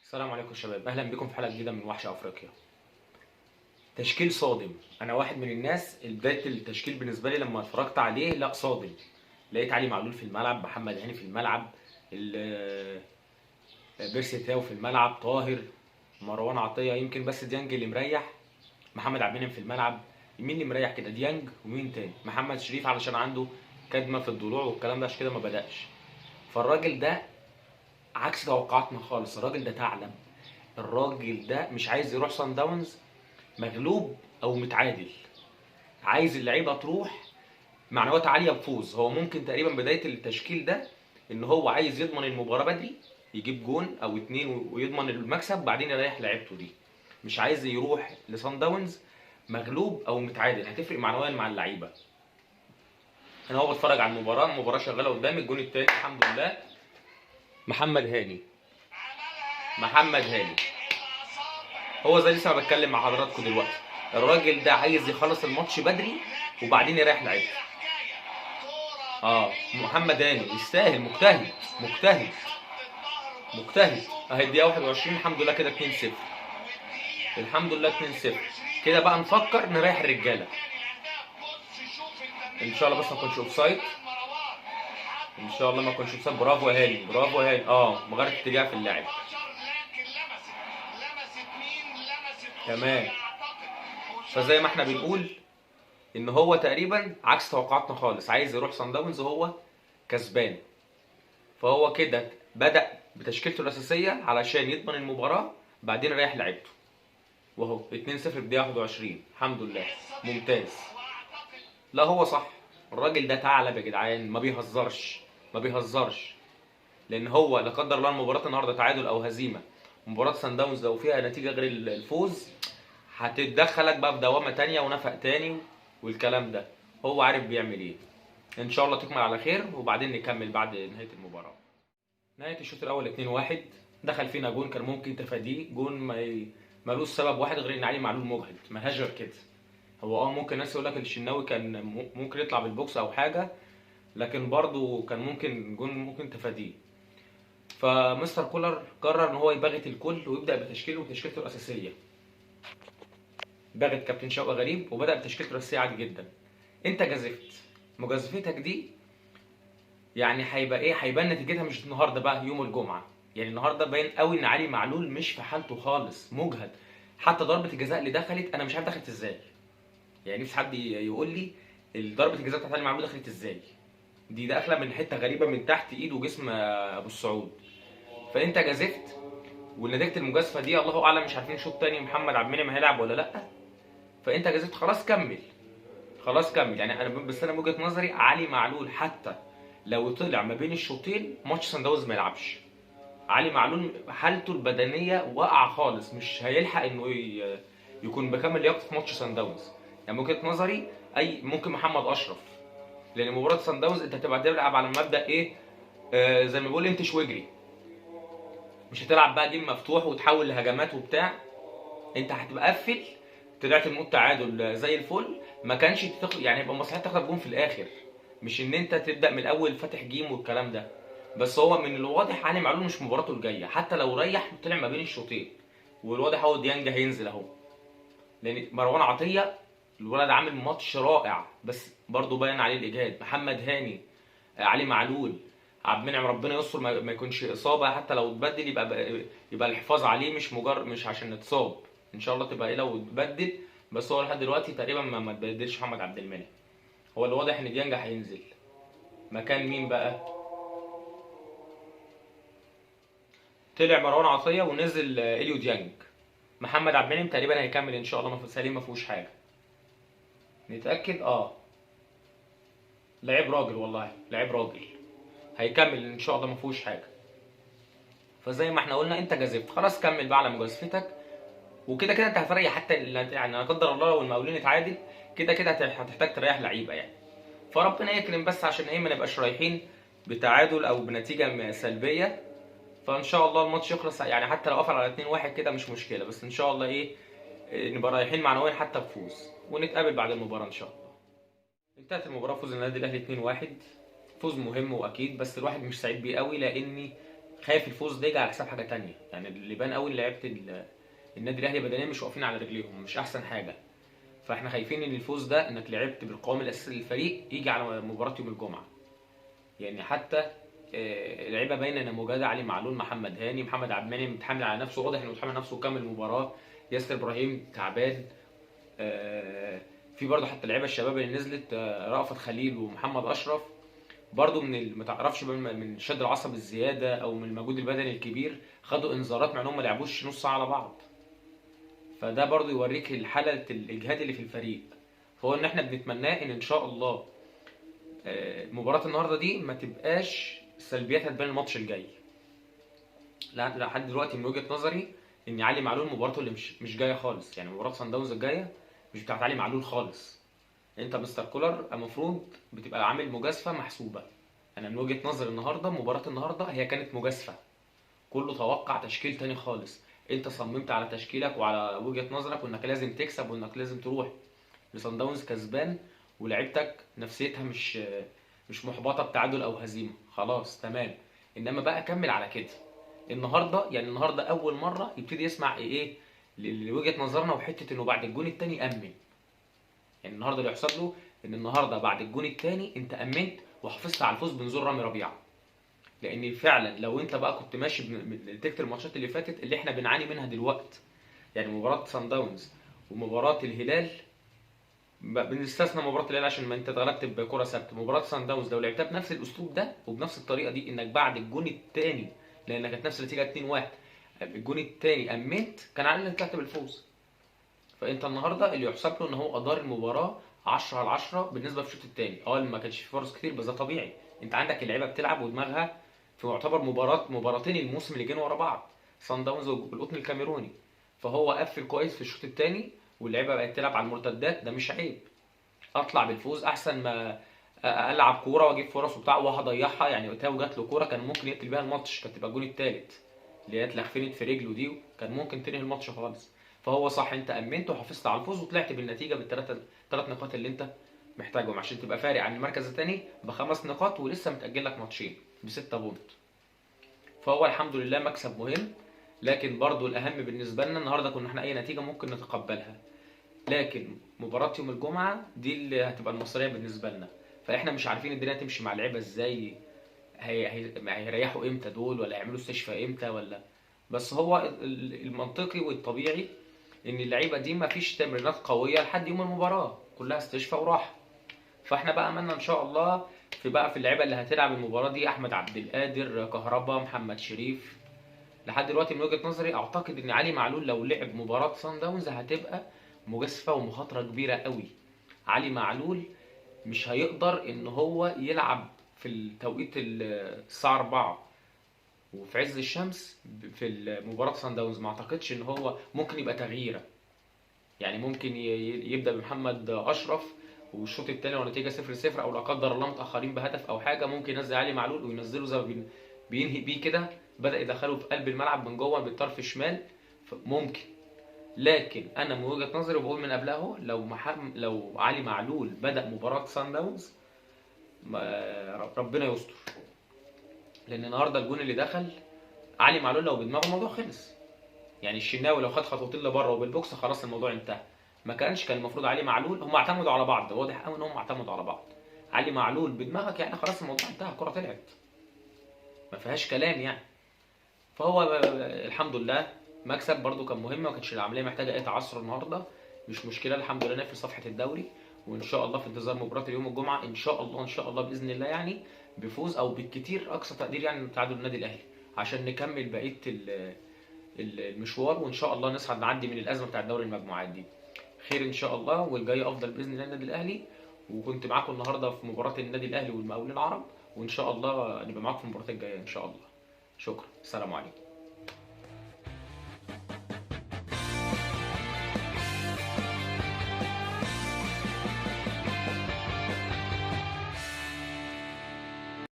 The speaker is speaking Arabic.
السلام عليكم شباب، اهلا بكم في حلقه جديده من وحش افريقيا. تشكيل صادم. انا واحد من الناس بدايه التشكيل بالنسبه لي لما اتفرجت عليه لا صادم. لقيت علي معلول في الملعب، محمد هاني في الملعب، بيرسي تاو في الملعب، طاهر، مروان عطيه، يمكن بس ديانج اللي مريح، محمد عبد المنعم في الملعب. مين اللي مريح كده؟ ديانج ومين تاني؟ محمد شريف علشان عنده كدمه في الضلوع والكلام ده عشان كده ما بداش. فالراجل ده عكس توقعاتنا خالص، الراجل ده ثعلب. الراجل ده مش عايز يروح صن داونز مغلوب او متعادل، عايز اللعيبه تروح معنويات عاليه بفوز. هو ممكن تقريبا بدايه التشكيل ده ان هو عايز يضمن المباراه بدري، يجيب جون او اتنين ويضمن المكسب بعدين يريح لعيبته دي. مش عايز يروح لصن داونز مغلوب او متعادل، هتفرق معنويا مع اللعيبه. انا هو بتفرج على المباراه شغاله قدامي. الجون التاني الحمد لله محمد هاني. محمد هاني هو زي لسه ما بتكلم مع حضراتكم دلوقتي، الراجل ده عايز يخلص الماتش بدري وبعدين يريح لعيبته. محمد هاني يستاهل، مجتهد مجتهد مجتهد. اهي الدقيقه 21 الحمد لله كده 2-0. الحمد لله 2-0. كده بقى نفكر نريح الرجاله ان شاء الله، بس ما اكونش اوفسايد ان شاء الله، ما اكونش اوفسايد. برافو يا هاني، برافو يا هاني. مغير اتجاه في اللاعب. تمام. فزي ما احنا بنقول ان هو تقريبا عكس توقعاتنا خالص، عايز يروح صن داونز وهو كسبان. فهو كده بدأ بتشكيلته الأساسية علشان يضمن المباراة بعدين يريح لعيبته. وهو 2-0 في الدقيقة 21 الحمد لله. ممتاز. لا هو صح، الراجل ده ثعلب يا جدعان، ما بيهزرش ما بيهزرش. لأن هو لا قدر الله المباراة النهارده تعادل أو هزيمة، مباراة صن داونز لو فيها نتيجة غير الفوز هتتدخلك بقى في دوامة تانية ونفق تاني والكلام ده. هو عارف بيعمل ايه. ان شاء الله تكمل على خير وبعدين نكمل بعد نهاية المباراة. نهاية الشوط الأول 2-1. دخل فينا جون كان ممكن تفاديه، جون ملوش سبب واحد غير إن علي معلول مجهد، ملهاش غير كده. هو ممكن الناس يقول لك الشناوي كان ممكن يطلع بالبوكس أو حاجة، لكن برضه كان ممكن جون ممكن تفاديه. فمستر كولر قرر إن هو يباغت الكل ويبدأ بتشكيلته الأساسية. باغت كابتن شوقي غريب وبدأ بتشكيلته الأساسية عادي جدا. أنت جازفت، مجازفتك دي يعني هيبقى ايه؟ هيبان نتيجتها مش النهارده بقى، يوم الجمعه. يعني النهارده باين قوي ان علي معلول مش في حالته خالص، مجهد. حتى ضربه الجزاء اللي دخلت انا مش عارف دخلت ازاي. يعني نفسي حد يقول لي ضربه الجزاء بتاعت علي معلول دخلت ازاي. دي داخله من حته غريبه من تحت ايد وجسم ابو السعود. فانت جازفت، ونتيجه المجازفه دي الله اعلم، مش عارفين شوط تاني محمد عبد المنعم هيلعب ولا لا. فانت جازفت، خلاص كمل، خلاص كمل. يعني انا بس انا بوجهه نظري علي معلول حتى لو طلع ما بين الشوطين ماتش سان داونز ما يلعبش. علي معلول حالته البدنيه واقعه خالص، مش هيلحق انه يكون بكامل لياقته في ماتش سان داونز. يعني وجهه نظري ممكن محمد اشرف، لان مباراه سان داونز انت هتبقى تلعب على مبدا ايه؟ زي ما بيقول انتش واجري. مش هتلعب بقى جيم مفتوح وتحول لهجمات وبتاع، انت هتبقى قفل. طلعت الموت تعادل زي الفل، ما كانش يعني يبقى مصلحتك تاخد جون في الاخر، مش ان انت تبدا من الاول فاتح جيم والكلام ده. بس هو من الواضح علي معلول مش مباراته الجايه، حتى لو ريح طلع ما بين الشوطين. والواضح هو ديانج هينزل اهو، لان مروان عطيه الولد عامل ماتش رائع، بس برضه باين عليه الاجهاد. محمد هاني، علي معلول، عبد المنعم ربنا يستر ما يكونش اصابه، حتى لو اتبدل يبقى الحفاظ عليه، مش عشان نتصاب. ان شاء الله تبقى ايه لو اتبدل. بس هو لحد دلوقتي تقريبا ما اتبدلش محمد عبد المنعم. هو الواضح ان ديانج هينزل مكان مين بقى؟ طلع مروان عطيه ونزل اليو ديانج. محمد عبد المنعم تقريبا هيكمل ان شاء الله، سليم ما فيهوش حاجه. نتاكد. لعيب راجل، والله لعيب راجل، هيكمل ان شاء الله ما فيهوش حاجه. فزي ما احنا قلنا انت جازفت، خلاص كمل بقى على مجازفتك. وكده كده انت هتريح، حتى يعني لا قدر الله لو المقاولين اتعادل كده كده هتحتاج تريح لعيبه يعني. فربنا يكرم، بس عشان ايه ما نبقاش رايحين بتعادل او بنتيجه سلبيه. فان شاء الله الماتش يخلص، يعني حتى لو قفل على 2-1 كده مش مشكله، بس ان شاء الله نبقى رايحين معنويا حتى بفوز، ونتقابل بعد المباراه ان شاء الله. انتهت المباراه، فوز النادي الاهلي 2-1. فوز مهم واكيد، بس الواحد مش سعيد بيه قوي، لاني خايف الفوز ده يجي على حساب حاجه تانية. يعني اللي بان قوي ان لعيبه النادي الاهلي بدنيا مش واقفين على رجليهم، مش احسن حاجه. فاحنا خايفين ان الفوز ده انك لعبت بالقوام الاساسي للفريق يجي على مباراه يوم الجمعه. يعني حتى لعيبه باينه نموذجها، علي معلول، محمد هاني، محمد عبد المنعم متحمل على نفسه، واضح انه متحمل على نفسه وكمل المباراه. ياسر ابراهيم تعبان. في برضه حتى اللعيبه الشباب اللي نزلت، رأفت خليل ومحمد اشرف، برضه ما تعرفش من شد العصب الزياده او من المجهود البدني الكبير خدوا انذارات مع انهم ما لعبوش نص ساعه على بعض. فده برضه يوريك الحاله الاجهاد اللي في الفريق. فهو ان احنا بنتمناه ان شاء الله مباراه النهارده دي ما تبقاش سلبياتها تبان الماتش الجاي. لا لحد دلوقتي من وجهه نظري ان علي معلول مباراته اللي مش جايه خالص. يعني مباراه صن داونز الجايه مش بتاعت علي معلول خالص. انت مستر كولر المفروض بتبقى عامل مجازفه محسوبه. انا من وجهه نظري النهارده مباراه النهارده هي كانت مجازفه، كله توقع تشكيل تاني خالص. انت صممت على تشكيلك وعلى وجهه نظرك وانك لازم تكسب وانك لازم تروح لصن داونز كسبان، ولعيبتك نفسيتها مش محبطه بتعادل او هزيمه، خلاص تمام. انما بقى كمل على كده. النهارده يعني النهارده اول مره يبتدي يسمع ايه لوجهه نظرنا، وحته انه بعد الجون الثاني امن. يعني النهارده اللي يحسب له ان النهارده بعد الجون الثاني انت امنت وحافظت على الفوز بنزول رامي ربيعه. لان فعلا لو انت بقى كنت ماشي بنتيجه الماتشات اللي فاتت اللي احنا بنعاني منها دلوقتي، يعني مباراه سان داونز ومباراه الهلال، بنستثنى مباراه الهلال عشان ما انت اتغلبت بكره ثابته، مباراه سان داونز لو لعبتها بنفس الاسلوب ده وبنفس الطريقه دي، انك بعد الجون الثاني لان كانت نفس النتيجه 2-1 الجون الثاني امنت، كان على الاقل طلعت بالفوز. فانت النهارده اللي يحسب له ان هو ادار المباراه 10 على 10 بالنسبه للشوط الثاني. ما كانش في فرص كتير بس ده طبيعي. انت عندك اللعيبه بتلعب ودماغها في معتبر مباراتين الموسم اللي جايين ورا بعض، صن داونز والقطن الكاميروني. فهو قفل كويس في الشوط الثاني واللعيبه بقت تلعب على المرتدات، ده مش عيب. اطلع بالفوز احسن ما العب كوره واجيب فرص وبتاع وهضيعها. يعني تاو جات له كوره كان ممكن يقتل بيها الماتش، كانت تبقى الجون الثالث اللي هي اتلخفنت في رجله دي، كان ممكن تنهي الماتش خالص. فهو صح، انت امنت وحافظت على الفوز وطلعت بالنتيجه ثلاث نقاط اللي انت محتاجهم عشان تبقى فارق عن المركز الثاني ب5 نقاط ولسه متاجل لك ماتشين ب6 بونت. فهو الحمد لله مكسب مهم. لكن برضو الاهم بالنسبه لنا النهارده كنا احنا اي نتيجه ممكن نتقبلها، لكن مباراه يوم الجمعه دي اللي هتبقى المصيريه بالنسبه لنا. فاحنا مش عارفين الدنيا تمشي مع اللعيبه ازاي، هيريحوا امتى دول ولا هيعملوا استشفاء امتى ولا. بس هو المنطقي والطبيعي ان اللعيبه دي مفيش تمرينات قويه لحد يوم المباراه، كلها استشفاء وراحه. فاحنا بقى املنا ان شاء الله في اللعيبه اللي هتلعب المباراه دي، احمد عبد القادر، كهربا، محمد شريف. لحد دلوقتي من وجهه نظري اعتقد ان علي معلول لو لعب مباراه سان داونز هتبقى مجازفه ومخاطره كبيره قوي. علي معلول مش هيقدر ان هو يلعب في التوقيت الساعه 4 وفي عز الشمس في مباراه سان داونز. ما اعتقدش ان هو ممكن يبقى تغييره. يعني ممكن يبدا بمحمد اشرف والشوط الثاني والنتيجه 0-0 او لا قدر الله متاخرين بهدف او حاجه، ممكن ينزل علي معلول وينزله زي ما بينهي بيه كده، بدا يدخله في قلب الملعب من جوه بالطرف الشمال ممكن. لكن انا من وجهه نظري وبقول من قبلها اهو، لو علي معلول بدا مباراه سان داونز ربنا يستر. لان النهارده الجون اللي دخل علي معلول لو بدماغه الموضوع خلص. يعني الشناوي لو خد خطوتين لبره وبالبوكس خلاص الموضوع انتهى. ما كان المفروض علي معلول، هم اعتمدوا على بعض، واضح قوي ان هم اعتمدوا على بعض. علي معلول بدماغك يعني خلاص الموضوع انتهى، الكره طلعت ما فيهاش كلام يعني. فهو الحمد لله مكسب برده كان مهم، ما كانتش العمليه محتاجه اي تعثر النهارده، مش مشكله. الحمد لله في صفحه الدوري، وان شاء الله في انتظار مباراه اليوم الجمعه ان شاء الله ان شاء الله باذن الله، يعني بفوز او بالكتير اقصى تقدير يعني تعادل النادي الاهلي عشان نكمل بقيه المشوار، وان شاء الله نصعد نعدي من الازمه بتاعت دوري المجموعات دي خير ان شاء الله، والجاي افضل باذن الله النادي الاهلي. وكنت معاكم النهارده في مباراه النادي الاهلي والمقاولين العرب، وان شاء الله نبقى معاكم في المباراه الجايه ان شاء الله. شكرا، السلام عليكم.